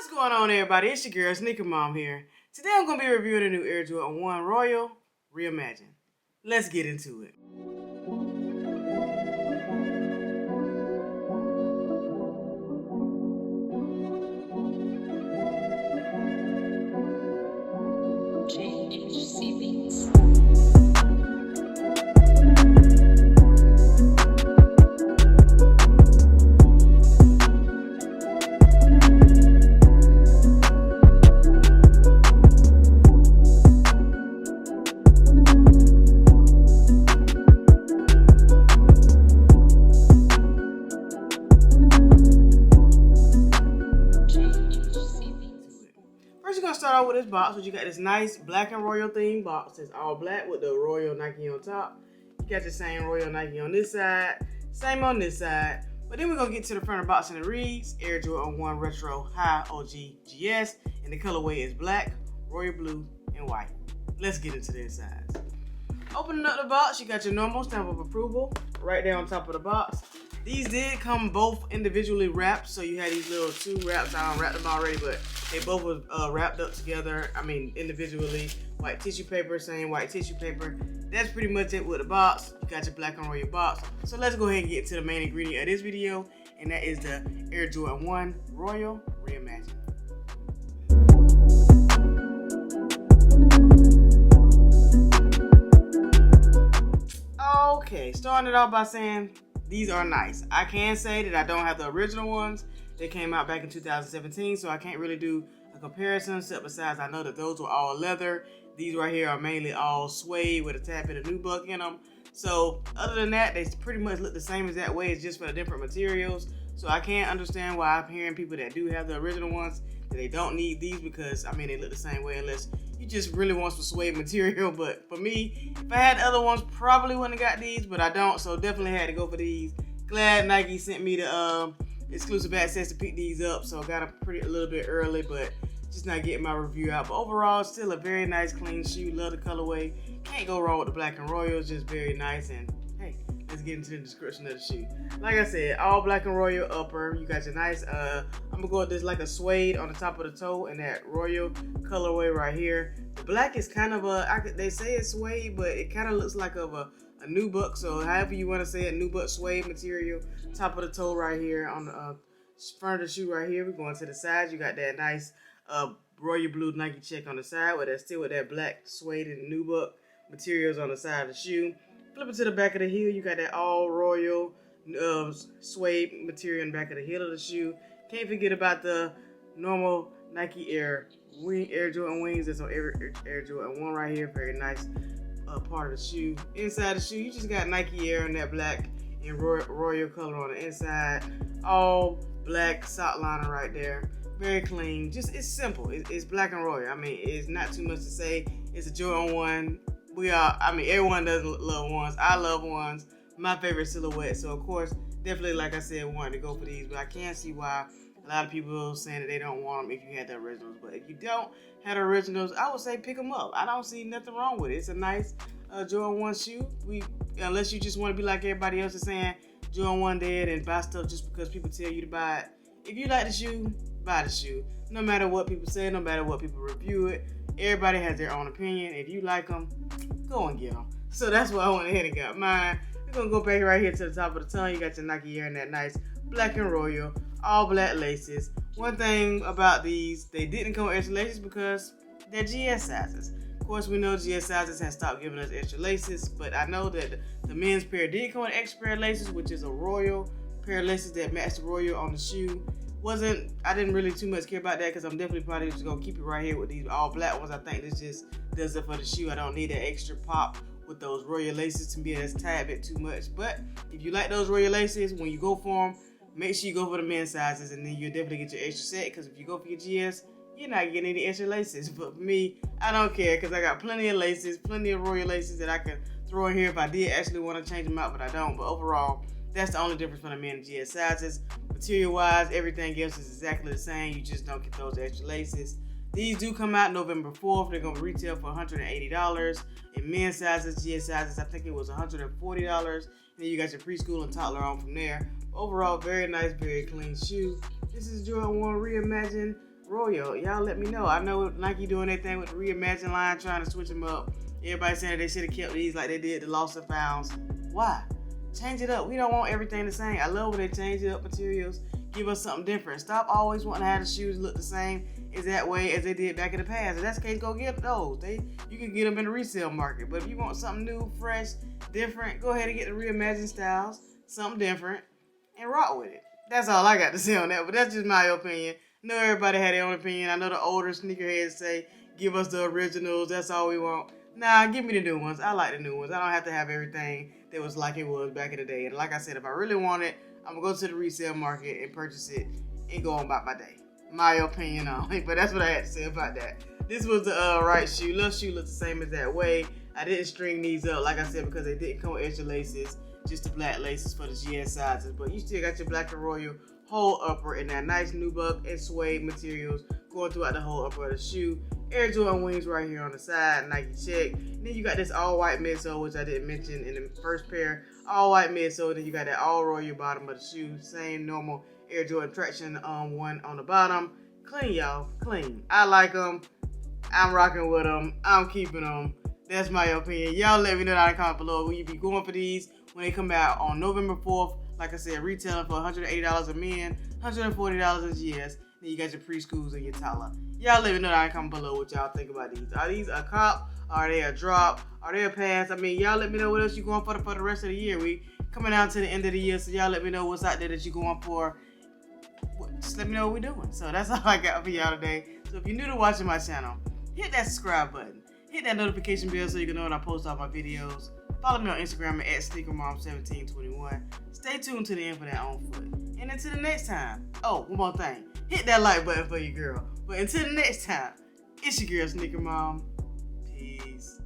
What's going on, everybody? It's your girl, Sneaker Mom here. Today I'm going to be reviewing the new Air Jordan 1 Royal Reimagined. Let's get into it. First, you're going to start out with this box, which you got this nice black and royal themed box. It's all black with the royal Nike on top. You got the same royal Nike on this side, same on this side. But then we're going to get to the front of the box and it reads Air Jordan 1 Retro High OG GS. And the colorway is black, royal blue, and white. Let's get into the insides. Opening up the box, you got your normal stamp of approval right there on top of the box. These did come both individually wrapped, so you had these little two wraps. I unwrapped them already, but they both were wrapped up together. Individually. White tissue paper, same white tissue paper. That's pretty much it with the box. You got your black and royal box. So let's go ahead and get to the main ingredient of this video, and that is the Air Jordan 1 Royal Reimagined. Okay, starting it off by saying these are nice. I can say that I don't have the original ones. They came out back in 2017, so I can't really do a comparison, except besides I know that those were all leather. These right here are mainly all suede with a tad bit of nubuck in them. So other than that, they pretty much look the same as that way. It's just for the different materials. So I can't understand why I'm hearing people that do have the original ones that they don't need these, because they look the same way unless you just really want some suede material. But for me, if I had other ones, probably wouldn't have got these, but I don't, so definitely had to go for these. Glad Nike sent me the exclusive access to pick these up, so I got them a little bit early, but just not getting my review out. But overall, still a very nice, clean shoe. Love the colorway. Can't go wrong with the black and royal. It's just very nice. And hey, let's get into the description of the shoe. Like I said, all black and royal upper. You got your nice, I'm gonna go with this like a suede on the top of the toe and that royal colorway right here. The black is kind of they say it's suede, but it kind of looks like a nubuck. So however you want to say it, nubuck suede material. Top of the toe right here on the front of the shoe right here. We're going to the sides. You got that nice royal blue Nike check on the side, but that's still with that black suede and nubuck materials on the side of the shoe. Flip it to the back of the heel. You got that all royal suede material in the back of the heel of the shoe. Can't forget about the normal Nike Air Jordan wings that's on Air Jordan 1 right here. Very nice part of the shoe. Inside the shoe, you just got Nike Air in that black and royal color on the inside. All black sock liner right there. Very clean. Just it's simple. It's black and royal. It's not too much to say. It's a Jordan 1. Everyone does love ones. I love ones. My favorite silhouette. So of course, definitely, like I said, wanted to go for these. But I can see why a lot of people are saying that they don't want them if you had the originals. But if you don't have the originals, I would say pick them up. I don't see nothing wrong with it. It's a nice Jordan 1 shoe. Unless you just want to be like everybody else is saying, Jordan 1 dead and buy stuff just because people tell you to buy it. If you like the shoe, buy the shoe. No matter what people say, no matter what people review it, everybody has their own opinion. If you like them, go and get them. So that's why I went ahead and got mine. We're going to go back right here to the top of the tongue. You got your Nike Air in that nice black and royal, all black laces. One thing about these, they didn't come with extra laces because they're GS sizes. Of course, we know GS sizes have stopped giving us extra laces, but I know that the men's pair did come with an extra pair of laces, which is a royal pair of laces that match the royal on the shoe. I didn't really too much care about that because I'm definitely probably just gonna keep it right here with these all black ones. I think this just does it for the shoe. I don't need that extra pop with those royal laces to be a tad bit too much. But if you like those royal laces, when you go for them, make sure you go for the men's sizes, and then you'll definitely get your extra set. Because if you go for your GS, you're not getting any extra laces. But for me, I don't care because I got plenty of laces, plenty of royal laces that I can throw in here if I did actually want to change them out, but I don't. But overall, that's the only difference between the men and GS sizes. Material wise, everything else is exactly the same. You just don't get those extra laces. These do come out November 4th. They're going to retail for $180. In men's sizes, GS sizes, I think it was $140. And then you got your preschool and toddler on from there. Overall, very nice, very clean shoe. This is Jordan 1 Reimagined Royal. Y'all let me know. I know Nike doing their thing with the Reimagined line, trying to switch them up. Everybody saying that they should have kept these like they did the Lost and Founds. Why? Change it up. We don't want everything the same. I love when they change it up materials, give us something different. Stop always wanting to have the shoes look the same as that way as they did back in the past. If that's the case, go get those. You can get them in the resale market. But if you want something new, fresh, different, go ahead and get the Reimagined styles, something different, and rock with it. That's all I got to say on that, but that's just my opinion. I know everybody had their own opinion. I know the older sneakerheads say, give us the originals, that's all we want. Nah, give me the new ones. I like the new ones. I don't have to have everything that was like it was back in the day. And like I said, if I really want it, I'm going to go to the resale market and purchase it and go on about my day. My opinion on it, but that's what I had to say about that. This was the right shoe. Left shoe looks the same as that way. I didn't string these up, like I said, because they didn't come with extra laces. Just the black laces for the GS sizes. But you still got your black and royal whole upper in that nice nubuck and suede materials going throughout the whole upper of the shoe. Air Jordan wings right here on the side, Nike check. And then you got this all white midsole, which I didn't mention in the first pair. All white midsole. Then you got that all royal bottom of the shoe. Same normal Air Jordan traction one on the bottom. Clean, y'all. Clean. I like them. I'm rocking with them. I'm keeping them. That's my opinion. Y'all let me know down in the comments below. Will you be going for these when they come out on November 4th? Like I said, retailing for $180 a men, $140 a GS. Then you got your preschools and your Tala. Y'all let me know down in the comments below what y'all think about these. Are these a cop? Are they a drop? Are they a pass? I mean, y'all let me know what else you going for the rest of the year. We coming down to the end of the year, so y'all let me know what's out there that you going for. Just let me know what we're doing. So that's all I got for y'all today. So if you're new to watching my channel, hit that subscribe button. Hit that notification bell so you can know when I post all my videos. Follow me on Instagram at sneakermom1721. Stay tuned to the end for that on foot. And until the next time, oh, one more thing. Hit that like button for your girl. But until the next time, it's your girl Sneaker Mom. Peace.